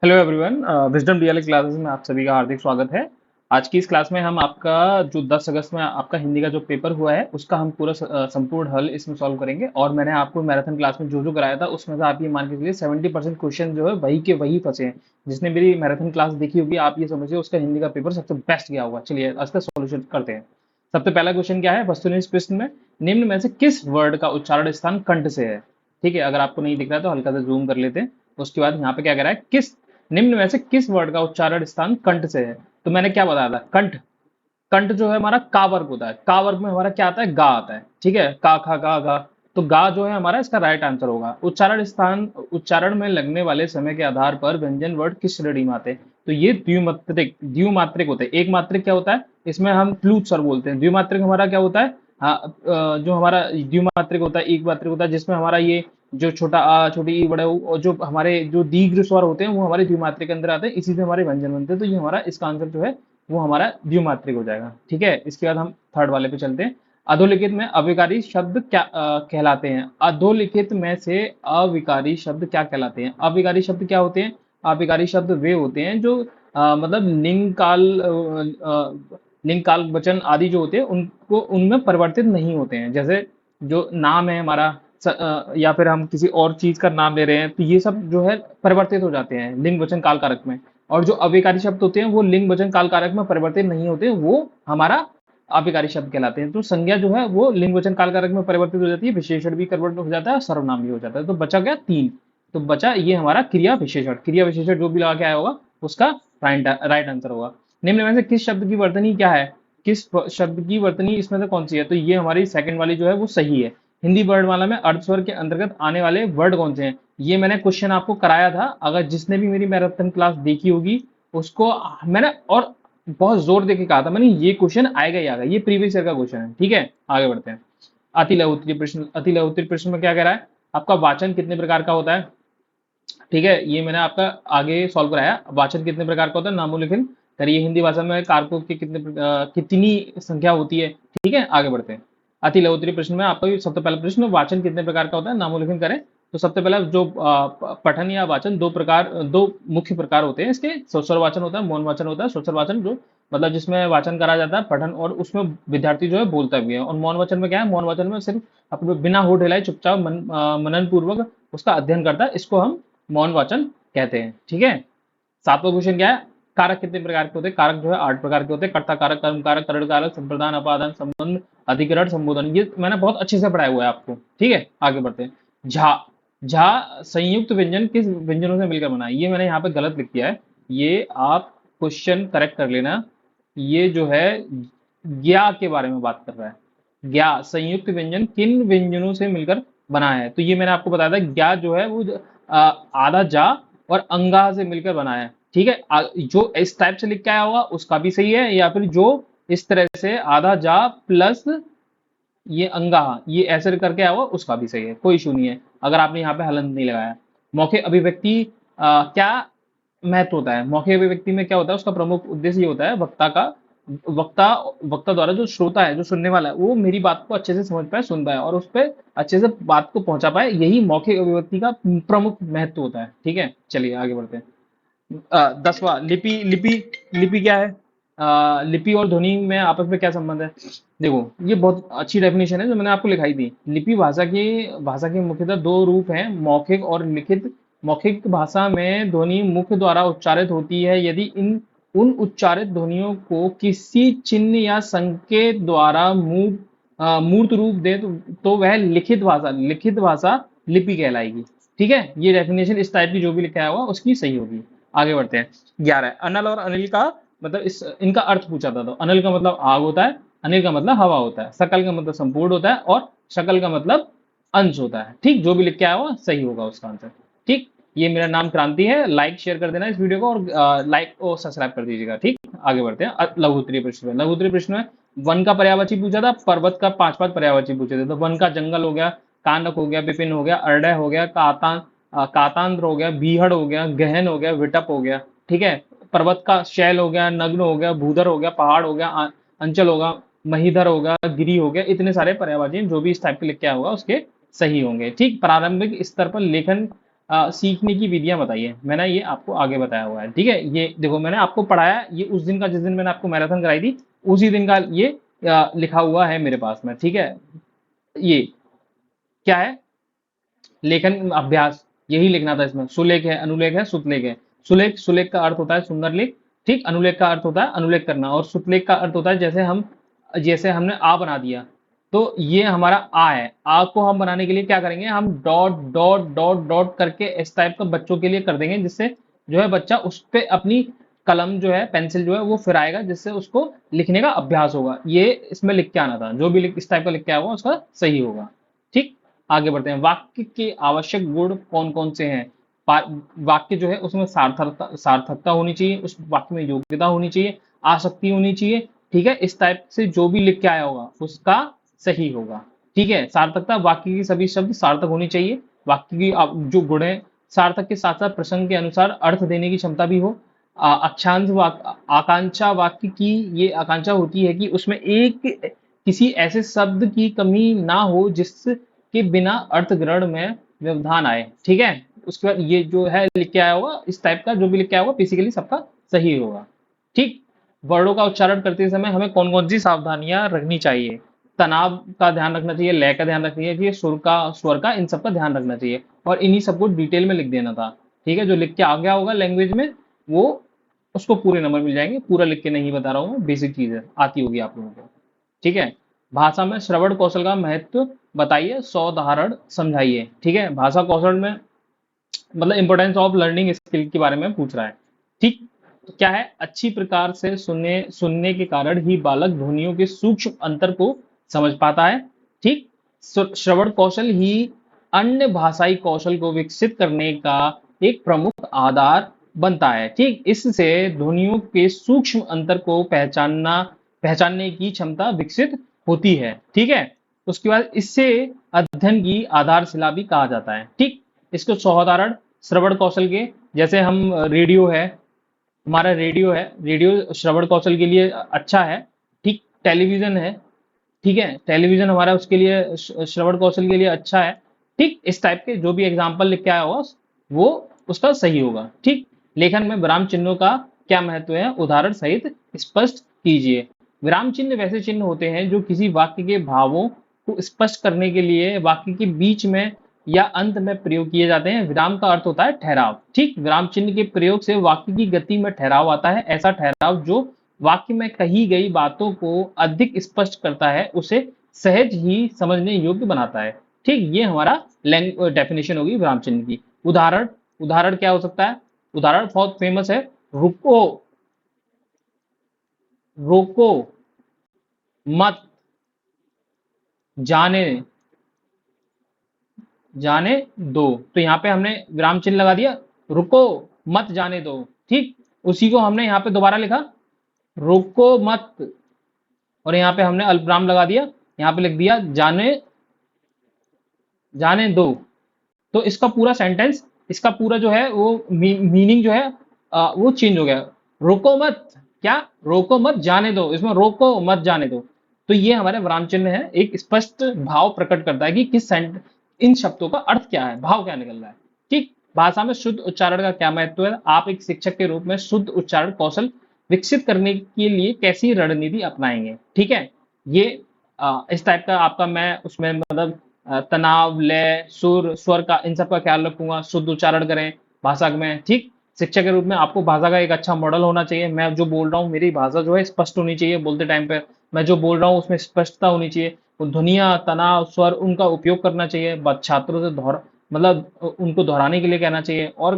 Hello everyone, wisdom DLA classes में आप सभी का हार्दिक स्वागत है। आज की इस क्लास में हम आपका जो 10 अगस्त में आपका हिंदी का जो पेपर हुआ है उसका हम पूरा संपूर्ण हल इसमें सॉल्व करेंगे। और मैंने आपको मैराथन क्लास में जो जो कराया था उसमें से आप ये मान के चलिए 70% क्वेश्चन जो है वही के वही फंसे हैं। जिसने मेरी मैराथन क्लास देखी होगी आप ये समझिए उसका हिंदी का पेपर सबसे बेस्ट गया होगा। चलिए आज का सॉल्यूशन करते हैं। सबसे पहला क्वेश्चन क्या है, वस्तुनिष्ठ प्रश्न में निम्न में से किस वर्ड का उच्चारण स्थान कंठ से है। ठीक है, अगर आपको नहीं दिख रहा है तो हल्का सा जूम कर लेते हैं। उसके बाद यहाँ पे क्या कह रहा है, किस निम्न में से किस वर्ड का उच्चारण स्थान कंठ से है। तो मैंने क्या बताया था, कंठ। कंठ जो है हमारा का वर्ग होता है। का वर्ग में हमारा क्या आता है, गा आता है। ठीक है, का खा गा गा। तो गा जो है हमारा इसका राइट आंसर होगा। उच्चारण स्थान, उच्चारण में लगने वाले समय के आधार पर व्यंजन वर्ड किस श्रेणी में आते हैं। तो ये द्विमात्रिक द्विमात्रिक होते हैं। एक मात्रिक क्या होता है, इसमें हम फ्लूट स्वर बोलते हैं। द्विमात्रिक हमारा क्या होता है, हाँ, जो हमारा द्विमात्रिक होता है, एक मात्रिक होता है जिसमें हमारा ये जो छोटा आ छोटी ई बड़ा ऊ और जो हमारे जो दीर्घ स्वर होते हैं वो हमारे द्विमात्रिक के अंदर आते हैं, इसी से हमारे व्यंजन बनते हैं। तो ये हमारा इसका आंसर जो है वो हमारा द्विमात्रिक हो जाएगा। ठीक है, इसके बाद हम थर्ड वाले पे चलते हैं। अधोलिखित में अविकारी शब्द क्या कहलाते हैं। अधोलिखित में से अविकारी शब्द क्या कहलाते हैं। अविकारी शब्द क्या होते हैं, अविकारी शब्द वे होते हैं जो मतलब लिंग काल वचन आदि जो होते हैं उनको उनमें परिवर्तित नहीं होते हैं। जैसे जो नाम है हमारा या फिर हम किसी और चीज का नाम ले रहे हैं तो ये सब जो है परिवर्तित हो जाते हैं लिंग वचन काल कारक में। और जो अविकारी शब्द होते हैं वो लिंग वचन काल कारक में परिवर्तित नहीं होते, वो हमारा अविकारी शब्द कहलाते हैं। तो संज्ञा जो है वो लिंग वचन काल कारक में परिवर्तित हो जाती है, विशेषण भी परिवर्तित हो जाता है और सर्वनाम भी हो जाता है। तो बचा गया तीन। तो बचा ये हमारा क्रिया विशेषण। क्रिया विशेषण जो भी लगा के आया होगा उसका राइट आंसर होगा। निम्न में से किस शब्द की वर्तनी क्या है, किस शब्द की वर्तनी इसमें से कौन सी है। तो ये हमारी सेकंड वाली जो है वो सही है। हिंदी वर्णमाला में अर्ध स्वर के अंतर्गत आने वाले वर्ड कौन से हैं। ये मैंने क्वेश्चन आपको कराया था, अगर जिसने भी मेरी मैराथन क्लास देखी होगी उसको मैंने और बहुत जोर देके कहा था मैंने, ये क्वेश्चन आएगा ही आएगा। ये प्रीवियस ईयर का क्वेश्चन है। ठीक है, आगे बढ़ते हैं। अति लघु उत्तरीय प्रश्न। अति लघु उत्तरीय प्रश्न में क्या कह रहा है, आपका वाचन कितने प्रकार का होता है। ठीक है, ये मैंने आपका आगे सॉल्व कराया। वाचन कितने प्रकार का होता है, नामोल्लेखन करिए। हिंदी भाषा में कारकों की कितनी संख्या होती है। ठीक है, आगे बढ़ते हैं। अति लघु उत्तरीय प्रश्न में आपका सबसे पहला प्रश्न, वाचन कितने प्रकार का होता है, नामोल्लेखन करें। तो सबसे पहला जो पठन या वाचन दो मुख्य प्रकार होते हैं इसके। स्वस्वर वाचन होता है, मौन वाचन होता है। स्वस्वर वाचन जो मतलब जिसमें वाचन करा जाता है पठन और उसमें विद्यार्थी जो है बोलता भी है। और मौन वाचन में क्या है, मौन वाचन में सिर्फ अपने बिना होठ हिलाए चुपचाप मनन पूर्वक उसका अध्ययन करता है, इसको हम मौन वाचन कहते हैं। ठीक है, सातवां क्वेश्चन क्या है, कारक कितने प्रकार के होते हैं। कारक जो है 8 प्रकार के होते हैं। कर्ता कारक, कर्म कारक, करण कारक, संप्रदान, अपादान, संबंध, अधिकरण, संबोधन। ये मैंने बहुत अच्छे से पढ़ाया हुआ है आपको। ठीक है, आगे बढ़ते हैं। झा। झा संयुक्त व्यंजन किस व्यंजनों से मिलकर बना है। ये मैंने यहाँ पे गलत लिख दिया है, ये आप क्वेश्चन करेक्ट कर लेना। ये जो है ज्ञा के बारे में बात कर रहा है। ज्ञा संयुक्त व्यंजन किन व्यंजनों से मिलकर बना है। तो ये मैंने आपको बताया था, ज्ञा जो है वो आधा जा और अंगा से मिलकर बना है। ठीक है, जो इस टाइप से लिख के आया होगा उसका भी सही है, या फिर जो इस तरह से आधा जा प्लस ये अंगा ये ऐसे करके आया होगा उसका भी सही है, कोई इशू नहीं है अगर आपने यहाँ पे हलंत नहीं लगाया। मौखिक अभिव्यक्ति क्या महत्व होता है। मौखिक अभिव्यक्ति में क्या होता है, उसका प्रमुख उद्देश्य ये होता है वक्ता का वक्ता वक्ता द्वारा जो श्रोता है, जो सुनने वाला है, वो मेरी बात को अच्छे से समझ पाए, सुन पाए और उस पर अच्छे से बात को पहुंचा पाए। यही मौखिक अभिव्यक्ति का प्रमुख महत्व होता है। ठीक है, चलिए आगे बढ़ते हैं। 10वां लिपि। लिपि क्या है, लिपि और ध्वनि में आपस में क्या संबंध है। देखो ये बहुत अच्छी डेफिनेशन है जो मैंने आपको लिखाई थी। लिपि भाषा के मुख्यतः दो रूप हैं, मौखिक और लिखित। मौखिक भाषा में ध्वनि मुख द्वारा उच्चारित होती है। यदि इन उन उच्चारित ध्वनियों को किसी चिन्ह या संकेत द्वारा मूर्त रूप दे तो वह लिखित भाषा लिपि कहलाएगी। ठीक है, ये डेफिनेशन इस टाइप की जो भी लिखा हुआ उसकी सही होगी। आगे बढ़ते हैं। 11 अनल और अनिल का मतलब इस इनका अर्थ पूछा था। तो अनिल का मतलब आग होता है, अनिल का मतलब हवा होता है, सकल का मतलब संपूर्ण होता है और शकल का मतलब अंश होता है। ठीक, जो भी लिख के आया हुआ सही होगा उसका आंसर। ठीक, ये मेरा नाम क्रांति है, लाइक शेयर कर देना इस वीडियो को और लाइक और सब्सक्राइब कर दीजिएगा। ठीक, आगे बढ़ते हैं। लघु उत्तरीय प्रश्न में, लघु उत्तरीय प्रश्न में वन का पर्यायवाची पूछा था, पर्वत का 5 पर्यायवाची पूछे थे। तो वन का जंगल हो गया, कानक हो गया, विपिन हो गया, अरडय हो गया, कातांध्र हो गया, बीहड़ हो गया, गहन हो गया, विटप हो गया। ठीक है, पर्वत का शैल हो गया, नग्न हो गया, भूधर हो गया, पहाड़ हो गया, अंचल होगा, महीधर होगा, गिरी हो गया। इतने सारे पर्यायवाची जो भी इस टाइप के लिख के आया होगा उसके सही होंगे। ठीक, प्रारंभिक स्तर पर लेखन सीखने की विधियां बताइए। मैंने ये आपको आगे बताया हुआ है, ठीक है। ये देखो मैंने आपको पढ़ाया, ये उस दिन का जिस दिन मैंने आपको मैराथन कराई थी, उसी दिन का ये लिखा हुआ है मेरे पास में, ठीक है। ये क्या है, लेखन अभ्यास, यही लिखना था इसमें। सुलेख है, अनुलेख है, सुतलेख है। सुलेख, सुलेख का अर्थ होता है सुंदर लेख, ठीक। अनुलेख का अर्थ होता है अनुलेख करना, और सुतलेख का अर्थ होता है जैसे हमने आ बना दिया, तो ये हमारा आ है। आ को हम बनाने के लिए क्या करेंगे, हम डॉट डॉट डॉट डॉट करके इस टाइप का बच्चों के लिए कर देंगे, जिससे जो है बच्चा उस पे अपनी कलम जो है, पेंसिल जो है वो फिराएगा, जिससे उसको लिखने का अभ्यास होगा। ये इसमें लिख के आना था, जो भी इस टाइप का लिख के आया होगा उसका सही होगा, ठीक। आगे बढ़ते हैं। वाक्य के आवश्यक गुण कौन कौन से हैं। वाक्य जो है उसमें सार्थकता होनी चाहिए, उस वाक्य में योग्यता होनी चाहिए, आसक्ति होनी चाहिए, ठीक है। इस टाइप से जो भी लिख के आया होगा उसका सही होगा, ठीक है। सार्थकता, वाक्य की सभी शब्द सार्थक होनी चाहिए। वाक्य की जो गुण है, सार्थक के साथ साथ प्रसंग के अनुसार अर्थ देने की क्षमता भी हो। अक्षांश वाक्य, आकांक्षा वाक्य की ये आकांक्षा होती है कि उसमें एक किसी ऐसे शब्द की कमी ना हो जिसके बिना अर्थ ग्रहण में व्यवधान आए, ठीक है। उसके बाद ये जो है लिख के आया होगा, इस टाइप का जो भी लिख के आया होगा बेसिकली सबका सही होगा, ठीक। वर्णों का उच्चारण करते समय हमें कौन कौन सी सावधानियां रखनी चाहिए। तनाव का ध्यान रखना चाहिए, लय का ध्यान रखना चाहिए, स्वर का, इन सब का ध्यान रखना चाहिए, और इन्हीं सबको डिटेल में लिख देना था, ठीक है। जो लिख के आ गया होगा लैंग्वेज में, वो उसको पूरे नंबर मिल जाएंगे। पूरा लिख के नहीं बता रहा हूँ, बेसिक चीज है, आती होगी आप लोगों को, ठीक है। भाषा में श्रवण कौशल का महत्व बताइए, 100 उदाहरण समझाइए, ठीक है। भाषा कौशल में मतलब इंपोर्टेंस ऑफ लर्निंग स्किल के बारे में पूछ रहा है, ठीक। तो क्या है, अच्छी प्रकार से सुनने के कारण ही बालक ध्वनियों के सूक्ष्म अंतर को समझ पाता है, ठीक। श्रवण कौशल ही अन्य भाषाई कौशल को विकसित करने का एक प्रमुख आधार बनता है, ठीक। इससे ध्वनियों के सूक्ष्म अंतर को पहचानने की क्षमता विकसित होती है, ठीक है। उसके बाद इससे अध्ययन की आधारशिला भी कहा जाता है, ठीक। इसको सौदारण श्रवण कौशल के, जैसे हम रेडियो है, हमारा रेडियो है, रेडियो श्रवण कौशल के लिए अच्छा है, ठीक। टेलीविजन है, ठीक है, टेलीविजन हमारा उसके लिए श्रवण कौशल के लिए अच्छा है, ठीक। इस टाइप के जो भी एग्जाम्पल लिख के आया होगा वो उसका सही होगा, ठीक। लेखन में विराम चिन्हों का क्या महत्व है, उदाहरण सहित स्पष्ट कीजिए। विराम चिन्ह वैसे चिन्ह होते हैं जो किसी वाक्य के भावों को स्पष्ट करने के लिए वाक्य के बीच में या अंत में प्रयोग किए जाते हैं। विराम का अर्थ होता है ठहराव, ठीक। विराम चिन्ह के प्रयोग से वाक्य की गति में ठहराव आता है। ऐसा ठहराव जो वाक्य में कही गई बातों को अधिक स्पष्ट करता है, उसे सहज ही समझने योग्य बनाता है, ठीक। ये हमारा डेफिनेशन होगी विराम चिन्ह की। उदाहरण, उदाहरण क्या हो सकता है, उदाहरण बहुत फेमस है। रुको, रोको, मत, जाने, जाने दो। तो यहाँ पे हमने विराम चिन्ह लगा दिया, रुको मत जाने दो, ठीक। उसी को हमने यहाँ पे दोबारा लिखा, रोको मत, और यहाँ पे हमने अल्पविराम लगा दिया, यहाँ पे लिख दिया जाने, जाने दो। तो इसका पूरा सेंटेंस, इसका पूरा जो है वो मीनिंग जो है वो चेंज हो गया। रोको मत, क्या, रोको मत जाने दो, इसमें रोको मत जाने दो। तो ये हमारे विराम चिन्ह है, एक स्पष्ट भाव प्रकट करता है कि इन शब्दों का अर्थ क्या है, भाव क्या निकल रहा है, ठीक। भाषा में शुद्ध उच्चारण का क्या महत्व है। आप एक शिक्षक के रूप में शुद्ध उच्चारण कौशल विकसित करने के लिए कैसी रणनीति अपनाएंगे, ठीक है। ये इस टाइप का आपका मैं उसमें मतलब तनाव, लय, सुर, स्वर का, इन सब का ख्याल रखूंगा। शुद्ध उच्चारण करें भाषा में, ठीक। शिक्षक के रूप में आपको भाषा का एक अच्छा मॉडल होना चाहिए। मैं जो बोल रहा हूँ मेरी भाषा जो है स्पष्ट होनी चाहिए, बोलते टाइम पे मैं जो बोल रहा हूँ उसमें स्पष्टता होनी चाहिए। ध्वनिया, तनाव, स्वर, उनका उपयोग करना चाहिए। छात्रों से मतलब उनको दोहराने के लिए कहना चाहिए, और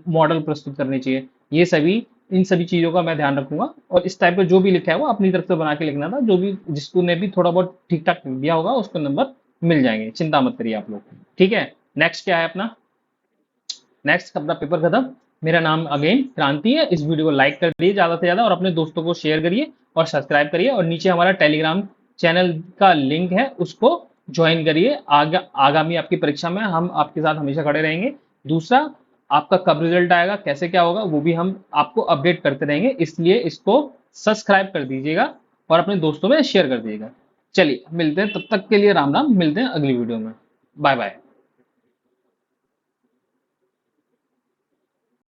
मॉडल प्रस्तुत करने चाहिए। ये सभी, इन सभी चीजों का मैं ध्यान रखूंगा, और इस टाइप का जो भी लिखा है वो अपनी तरफ से बना के लिखना था। जो भी जिसको ने भी थोड़ा बहुत ठीक ठाक दिया होगा उसको नंबर मिल जाएंगे, चिंता मत करिए आप लोग, ठीक है। नेक्स्ट क्या है अपना, नेक्स्ट अपना पेपर खत्म। मेरा नाम अगेन क्रांति है। इस वीडियो को लाइक कर दिए ज्यादा से ज्यादा, और अपने दोस्तों को शेयर करिए और सब्सक्राइब करिए, और नीचे हमारा टेलीग्राम चैनल का लिंक है, उसको ज्वाइन करिए। आगामी आपकी परीक्षा में हम आपके साथ हमेशा खड़े रहेंगे। दूसरा, आपका कब रिजल्ट आएगा, कैसे क्या होगा, वो भी हम आपको अपडेट करते रहेंगे, इसलिए इसको सब्सक्राइब कर दीजिएगा और अपने दोस्तों में शेयर कर दीजिएगा। चलिए मिलते हैं, तब तक के लिए राम राम, मिलते हैं अगली वीडियो में। Bye bye.